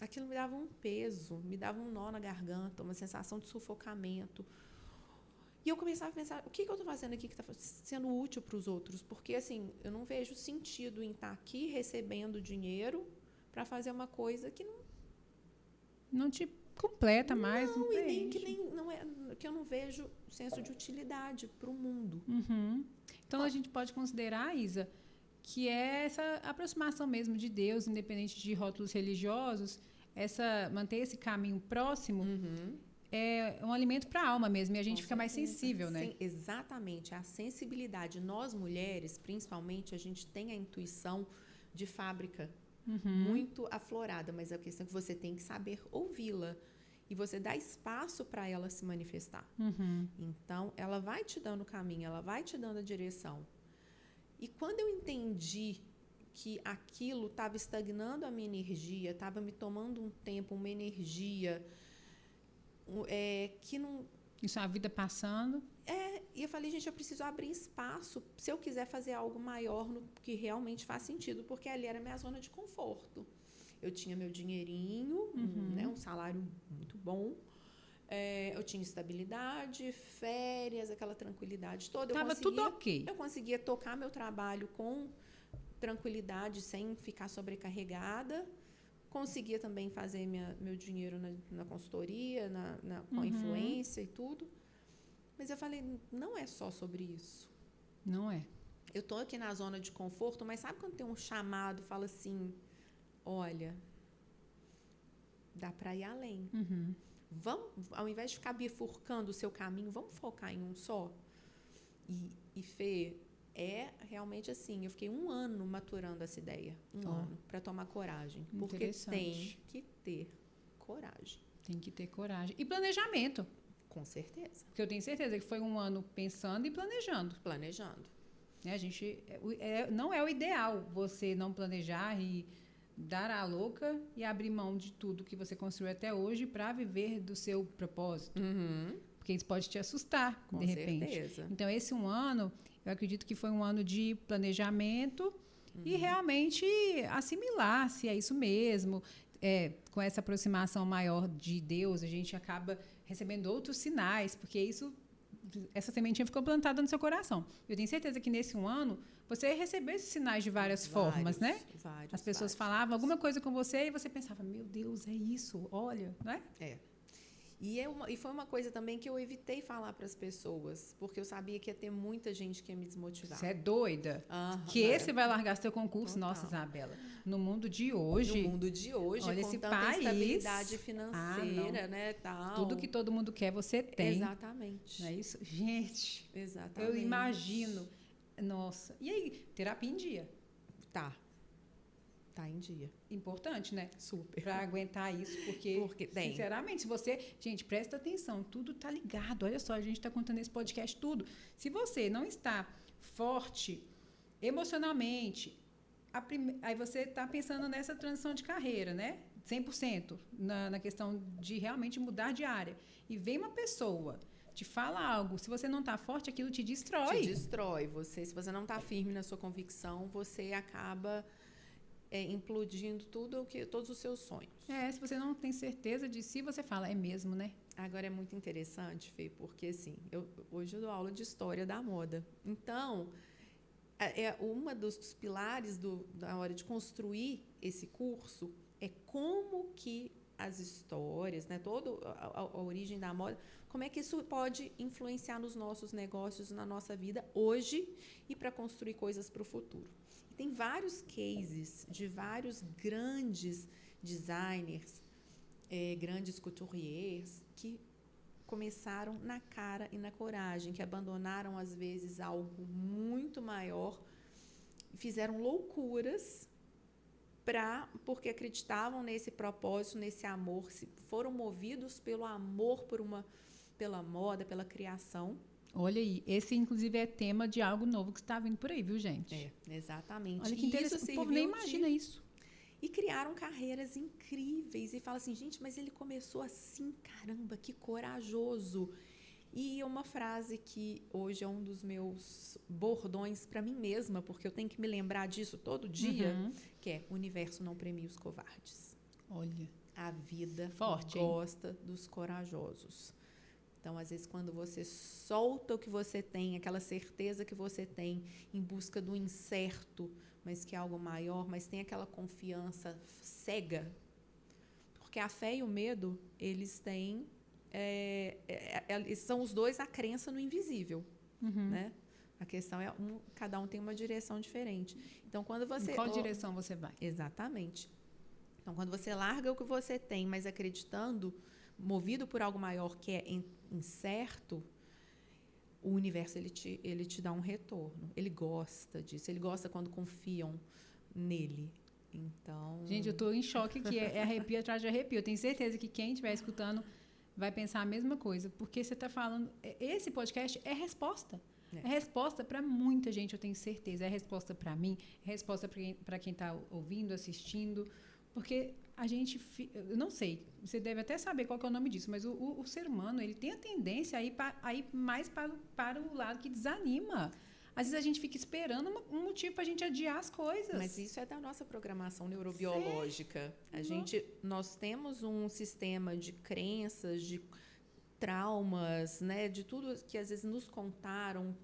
Speaker 2: aquilo me dava um peso, me dava um nó na garganta, uma sensação de sufocamento. E eu começava a pensar, o que eu estou fazendo aqui que está sendo útil para os outros? Porque, assim, eu não vejo sentido em estar aqui recebendo dinheiro para fazer uma coisa que
Speaker 1: não te completa mais, não
Speaker 2: preenche. Que eu não vejo senso de utilidade para o mundo.
Speaker 1: Então, a gente pode considerar, Isa, que é essa aproximação mesmo de Deus, independente de rótulos religiosos, manter esse caminho próximo é um alimento para a alma mesmo, e a gente fica mais sensível, né?
Speaker 2: Sim, exatamente. A sensibilidade. Nós, mulheres, principalmente, a gente tem a intuição de fábrica muito aflorada, mas a questão é que você tem que saber ouvi-la. E você dá espaço para ela se manifestar. Então, ela vai te dando o caminho, ela vai te dando a direção. E quando eu entendi que aquilo estava estagnando a minha energia, estava me tomando um tempo, uma energia que não...
Speaker 1: Isso é a vida passando.
Speaker 2: E eu falei, gente, eu preciso abrir espaço se eu quiser fazer algo maior no que realmente faz sentido, porque ali era a minha zona de conforto. Eu tinha meu dinheirinho, um salário muito bom. Eu tinha estabilidade, férias, aquela tranquilidade toda.
Speaker 1: Estava tudo ok.
Speaker 2: Eu conseguia tocar meu trabalho com tranquilidade, sem ficar sobrecarregada. Conseguia também fazer meu dinheiro na consultoria, com a influência e tudo. Mas eu falei, não é só sobre isso.
Speaker 1: Não é.
Speaker 2: Eu estou aqui na zona de conforto, mas sabe quando tem um chamado, fala assim, olha, dá para ir além. Vamos, ao invés de ficar bifurcando o seu caminho, vamos focar em um só? E Fê, realmente assim, eu fiquei 1 ano maturando essa ideia. Um ano, para tomar coragem. Porque tem que ter coragem.
Speaker 1: Tem que ter coragem. E planejamento.
Speaker 2: Com certeza.
Speaker 1: Porque eu tenho certeza que foi 1 ano pensando e planejando. A gente, não é o ideal você não planejar e dar a louca e abrir mão de tudo que você construiu até hoje para viver do seu propósito. Porque isso pode te assustar, de repente. Com certeza. Então, esse 1 ano, eu acredito que foi 1 ano de planejamento e realmente assimilar se é isso mesmo. Com essa aproximação maior de Deus, a gente acaba recebendo outros sinais, porque essa sementinha ficou plantada no seu coração. Eu tenho certeza que nesse 1 ano você recebeu esses sinais de várias formas, né? As pessoas falavam alguma coisa com você e você pensava, meu Deus, é isso, olha, não é?
Speaker 2: E foi uma coisa também que eu evitei falar para as pessoas, porque eu sabia que ia ter muita gente que ia me desmotivar.
Speaker 1: Você é doida? Que você vai largar seu concurso? Total. Nossa, Isabela, no mundo de hoje, olha,
Speaker 2: com
Speaker 1: esse
Speaker 2: tanta
Speaker 1: país,
Speaker 2: estabilidade financeira, né, tal.
Speaker 1: Tudo que todo mundo quer, você tem.
Speaker 2: Exatamente.
Speaker 1: Não é isso? Gente,
Speaker 2: exatamente.
Speaker 1: Eu imagino. Nossa. E aí, terapia em dia?
Speaker 2: Tá em dia.
Speaker 1: Importante, né?
Speaker 2: Super.
Speaker 1: Para aguentar isso, porque
Speaker 2: tem.
Speaker 1: Sinceramente, se você... Gente, presta atenção, tudo tá ligado. Olha só, a gente está contando esse podcast tudo. Se você não está forte emocionalmente, aí você está pensando nessa transição de carreira, né? 100% na questão de realmente mudar de área. E vem uma pessoa... te fala algo, se você não está forte, aquilo te destrói.
Speaker 2: Se você não está firme na sua convicção, você acaba implodindo todos os seus sonhos.
Speaker 1: Se você não tem certeza de si, você fala, é mesmo, né?
Speaker 2: Agora é muito interessante, Fê, porque assim, hoje eu dou aula de história da moda. Então, uma dos pilares da hora de construir esse curso é como que as histórias, né, toda a origem da moda, como é que isso pode influenciar nos nossos negócios, na nossa vida hoje e para construir coisas para o futuro. E tem vários cases de vários grandes designers, grandes couturiers que começaram na cara e na coragem, que abandonaram às vezes algo muito maior, fizeram loucuras porque acreditavam nesse propósito, nesse amor, foram movidos pelo amor pela moda, pela criação.
Speaker 1: Olha aí, esse inclusive é tema de algo novo que está vindo por aí, viu, gente?
Speaker 2: Exatamente.
Speaker 1: Olha que interessante, o povo nem imagina isso.
Speaker 2: E criaram carreiras incríveis. E fala assim, gente, mas ele começou assim, caramba, que corajoso. E uma frase que hoje é um dos meus bordões para mim mesma, porque eu tenho que me lembrar disso todo dia, que é: o universo não premia os covardes.
Speaker 1: Olha.
Speaker 2: A vida
Speaker 1: forte,
Speaker 2: gosta dos corajosos. Então, às vezes, quando você solta o que você tem, aquela certeza que você tem em busca do incerto, mas que é algo maior, mas tem aquela confiança cega, porque a fé e o medo, eles têm... são os dois a crença no invisível, né? A questão é cada um tem uma direção diferente. Então, quando você...
Speaker 1: Em qual direção você vai?
Speaker 2: Exatamente. Então, quando você larga o que você tem, mas acreditando, movido por algo maior que é incerto, o universo ele te dá um retorno. Ele gosta disso. Ele gosta quando confiam nele. Então...
Speaker 1: Gente, eu estou em choque aqui. É arrepio atrás de arrepio. Eu tenho certeza que quem estiver escutando vai pensar a mesma coisa, porque você está falando... Esse podcast é resposta. É resposta para muita gente, eu tenho certeza. É resposta para mim, é resposta para quem está ouvindo, assistindo, porque a gente... Eu não sei, você deve até saber qual que é o nome disso, mas o ser humano, ele tem a tendência a ir mais para o lado que desanima. Às vezes a gente fica esperando um motivo para a gente adiar as coisas.
Speaker 2: Mas isso é da nossa programação neurobiológica. Nós temos um sistema de crenças, de traumas, né, de tudo que às vezes nos contaram,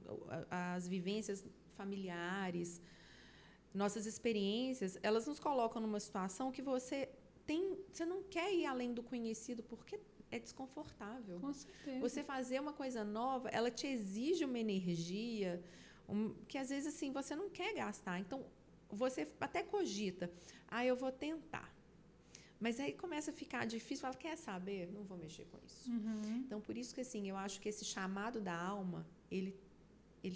Speaker 2: as vivências familiares, nossas experiências, elas nos colocam numa situação que você não quer ir além do conhecido porque é desconfortável.
Speaker 1: Com certeza.
Speaker 2: Você fazer uma coisa nova, ela te exige uma energia que às vezes assim você não quer gastar. Então você até cogita, eu vou tentar. Mas aí começa a ficar difícil, fala, quer saber? Não vou mexer com isso. Então, por isso que assim, eu acho que esse chamado da alma, ele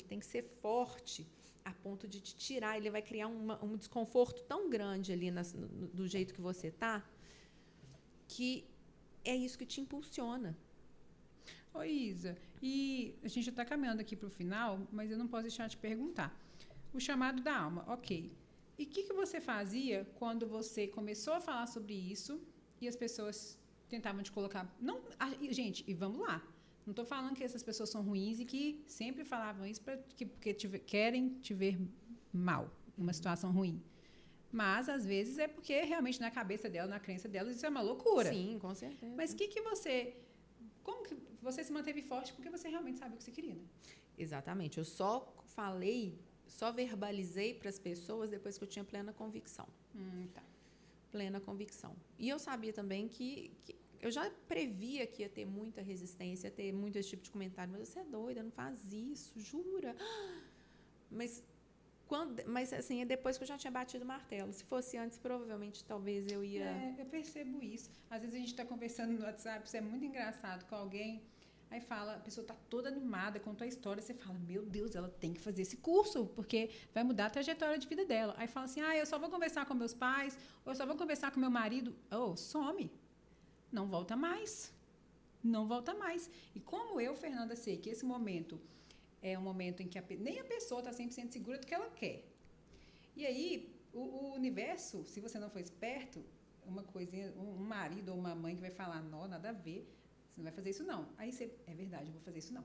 Speaker 2: tem que ser forte a ponto de te tirar, ele vai criar um desconforto tão grande ali do jeito que você está, que é isso que te impulsiona.
Speaker 1: Ô, Isa, e a gente já está caminhando aqui para o final, mas eu não posso deixar de perguntar. O chamado da alma, ok. E o que você fazia quando você começou a falar sobre isso e as pessoas tentavam te colocar... Não, gente, e vamos lá. Não estou falando que essas pessoas são ruins e que sempre falavam isso porque querem te ver mal, uma situação ruim. Mas, às vezes, é porque realmente na cabeça dela, na crença dela, isso é uma loucura.
Speaker 2: Sim, com certeza.
Speaker 1: Mas como que você se manteve forte porque você realmente sabe o que você queria, né?
Speaker 2: Exatamente. Eu só verbalizei para as pessoas depois que eu tinha plena convicção.
Speaker 1: Tá.
Speaker 2: Plena convicção. E eu sabia também que eu já previa que ia ter muita resistência, ia ter muito esse tipo de comentário. Mas você é doida, não faz isso, jura? Mas assim, é depois que eu já tinha batido o martelo. Se fosse antes, provavelmente, talvez eu ia...
Speaker 1: Eu percebo isso. Às vezes a gente está conversando no WhatsApp, isso é muito engraçado com alguém, aí fala, a pessoa está toda animada, contou a história, você fala, meu Deus, ela tem que fazer esse curso, porque vai mudar a trajetória de vida dela. Aí fala assim, eu só vou conversar com meus pais, ou eu só vou conversar com meu marido. Some. Não volta mais. Não volta mais. E como eu, Fernanda, sei que esse momento é um momento em que nem a pessoa está 100% segura do que ela quer. E aí, o universo, se você não for esperto, uma coisinha, um marido ou uma mãe que vai falar, não, nada a ver, você não vai fazer isso não. Aí você, é verdade, eu vou fazer isso não.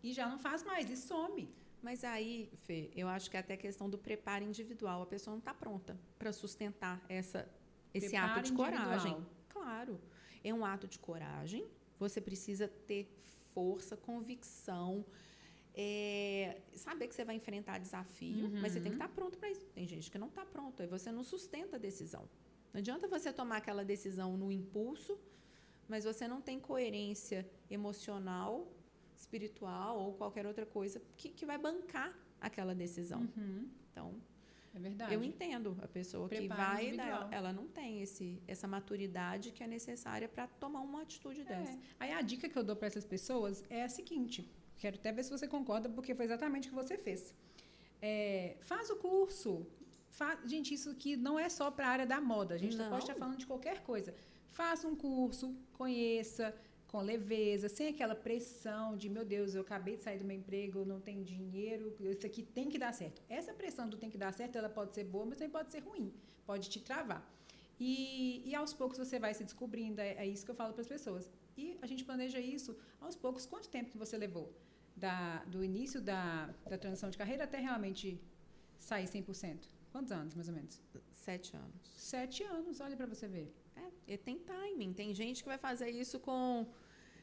Speaker 1: E já não faz mais, e some.
Speaker 2: Mas aí, Fê, eu acho que é até questão do preparo individual. A pessoa não está pronta para sustentar esse ato de coragem. Claro, é um ato de coragem, Você precisa ter força, convicção, saber que você vai enfrentar desafio, mas você tem que estar pronto para isso. Tem gente que não está pronto, aí você não sustenta a decisão. Não adianta você tomar aquela decisão no impulso, mas você não tem coerência emocional, espiritual ou qualquer outra coisa que vai bancar aquela decisão. Então,
Speaker 1: é verdade.
Speaker 2: Eu entendo a pessoa que vai, ela não tem essa maturidade que é necessária para tomar uma atitude dessa.
Speaker 1: Aí a dica que eu dou para essas pessoas é a seguinte, quero até ver se você concorda, porque foi exatamente o que você fez. Faz o curso. Gente, isso aqui não é só para a área da moda, a gente pode estar falando de qualquer coisa. Faça um curso, conheça com leveza, sem aquela pressão de, meu Deus, eu acabei de sair do meu emprego, eu não tenho dinheiro, isso aqui tem que dar certo. Essa pressão do tem que dar certo, ela pode ser boa, mas também pode ser ruim, pode te travar. E aos poucos você vai se descobrindo, é isso que eu falo para as pessoas. E a gente planeja isso aos poucos. Quanto tempo que você levou do início da transição de carreira até realmente sair 100%? Quantos anos, mais ou menos?
Speaker 2: 7 anos.
Speaker 1: 7 anos, olha para você ver.
Speaker 2: E tem timing. Tem gente que vai fazer isso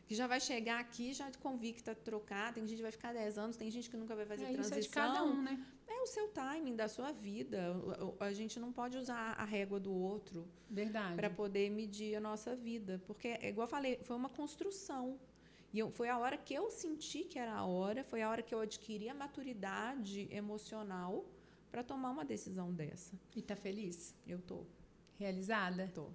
Speaker 2: que já vai chegar aqui já convicta a trocar. Tem gente que vai ficar 10 anos. Tem gente que nunca vai fazer transição.
Speaker 1: Isso é de cada um, né?
Speaker 2: É o seu timing da sua vida. A gente não pode usar a régua do outro para poder medir a nossa vida. Porque, igual eu falei, foi uma construção. E foi a hora que eu senti que era a hora, foi a hora que eu adquiri a maturidade emocional para tomar uma decisão dessa.
Speaker 1: E tá feliz?
Speaker 2: Eu tô.
Speaker 1: Realizada?
Speaker 2: Tô.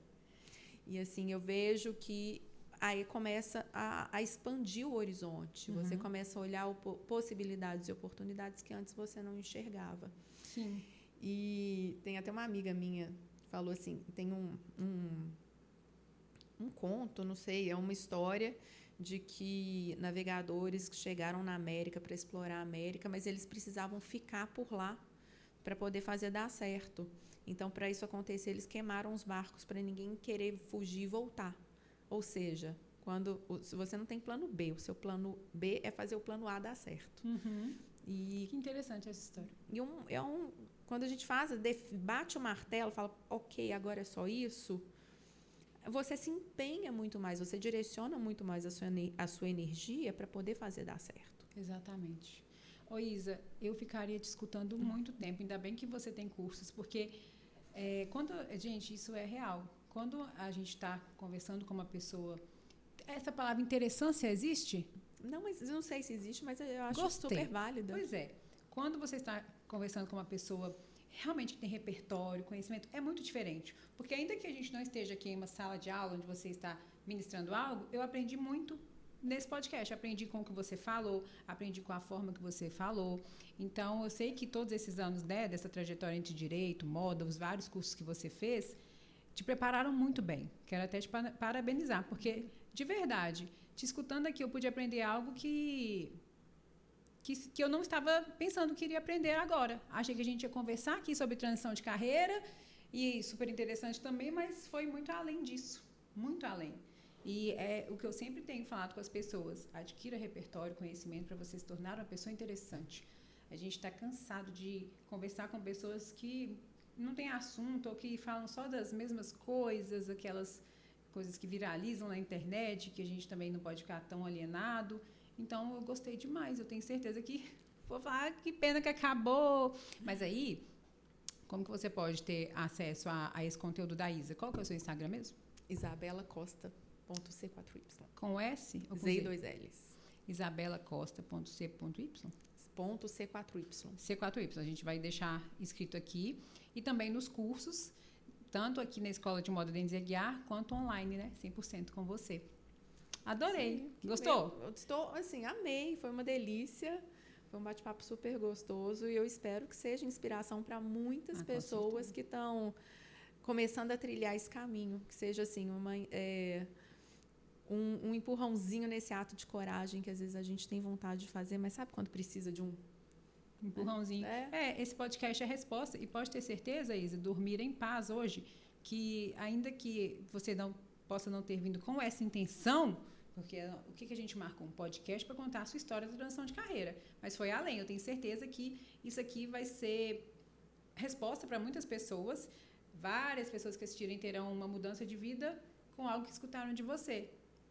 Speaker 2: E assim, eu vejo que aí começa a expandir o horizonte. Você começa a olhar possibilidades e oportunidades que antes você não enxergava.
Speaker 1: Sim.
Speaker 2: E tem até uma amiga minha que falou assim, tem um conto, não sei, é uma história de que navegadores que chegaram na América para explorar a América, mas eles precisavam ficar por lá para poder fazer dar certo. Então, para isso acontecer, eles queimaram os barcos para ninguém querer fugir e voltar. Ou seja, se você não tem plano B, o seu plano B é fazer o plano A dar certo.
Speaker 1: Que interessante essa história.
Speaker 2: Quando a gente bate o martelo, fala, ok, agora é só isso, você se empenha muito mais, você direciona muito mais a sua energia para poder fazer dar certo.
Speaker 1: Exatamente. Ô Isa, eu ficaria te escutando muito tempo, ainda bem que você tem cursos, porque gente, isso é real. Quando a gente está conversando com uma pessoa, essa palavra interessância existe?
Speaker 2: Não, mas eu não sei se existe, mas eu acho
Speaker 1: Gostei.
Speaker 2: Super válida.
Speaker 1: Pois é. Quando você está conversando com uma pessoa realmente que tem repertório, conhecimento, é muito diferente. Porque ainda que a gente não esteja aqui em uma sala de aula onde você está ministrando algo, eu aprendi muito nesse podcast. Aprendi com o que você falou, aprendi com a forma que você falou. Então, eu sei que todos esses anos, né, dessa trajetória entre direito, moda, os vários cursos que você fez, te prepararam muito bem. Quero até te parabenizar, porque, de verdade, te escutando aqui, eu pude aprender algo que eu não estava pensando que iria aprender agora. Achei que a gente ia conversar aqui sobre transição de carreira, e super interessante também, mas foi muito além disso. Muito além. E é o que eu sempre tenho falado com as pessoas. Adquira repertório, conhecimento para você se tornar uma pessoa interessante. A gente está cansado de conversar com pessoas que não têm assunto ou que falam só das mesmas coisas, aquelas coisas que viralizam na internet, que a gente também não pode ficar tão alienado. Então, eu gostei demais. Eu tenho certeza que vou falar que pena que acabou. Mas aí, como que você pode ter acesso a esse conteúdo da Isa? Qual que é o seu Instagram mesmo?
Speaker 2: isabelacosta.c4y.
Speaker 1: Com S? Ou com
Speaker 2: Z e 2 L's.
Speaker 1: isabelacosta.c.y?
Speaker 2: .c4y.
Speaker 1: C4Y. A gente vai deixar escrito aqui. E também nos cursos, tanto aqui na Escola de Moda Denise Aguiar, quanto online, né? 100% com você. Adorei. Sim, gostou?
Speaker 2: Eu estou, assim, amei. Foi uma delícia. Foi um bate-papo super gostoso. E eu espero que seja inspiração para muitas pessoas que estão começando a trilhar esse caminho. Que seja, assim, um empurrãozinho nesse ato de coragem que, às vezes, a gente tem vontade de fazer. Mas sabe quando precisa de um
Speaker 1: empurrãozinho? Esse podcast é a resposta. E pode ter certeza, Isa, dormir em paz hoje, que ainda que você não possa não ter vindo com essa intenção, porque o que a gente marcou? Um podcast para contar a sua história da transição de carreira. Mas foi além. Eu tenho certeza que isso aqui vai ser resposta para muitas pessoas. Várias pessoas que assistirem terão uma mudança de vida com algo que escutaram de você.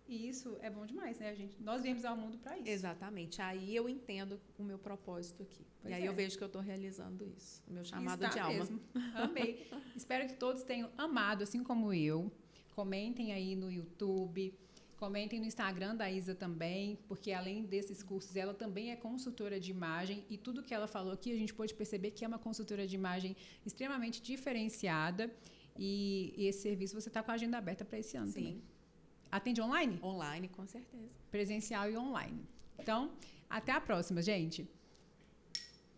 Speaker 1: E isso é bom demais, né? Nós viemos ao mundo para isso.
Speaker 2: Exatamente. Aí eu entendo o meu propósito aqui.
Speaker 1: Pois
Speaker 2: e aí
Speaker 1: é.
Speaker 2: eu vejo que eu estou realizando isso. O meu chamado
Speaker 1: Está
Speaker 2: de alma.
Speaker 1: mesmo. Amei. Espero que todos tenham amado, assim como eu. Comentem aí no YouTube. Comentem no Instagram da Isa também, porque além desses cursos, ela também é consultora de imagem e tudo que ela falou aqui, a gente pode perceber que é uma consultora de imagem extremamente diferenciada e esse serviço você está com a agenda aberta para esse ano também. Atende online?
Speaker 2: Online, com certeza.
Speaker 1: Presencial e online. Então, até a próxima, gente.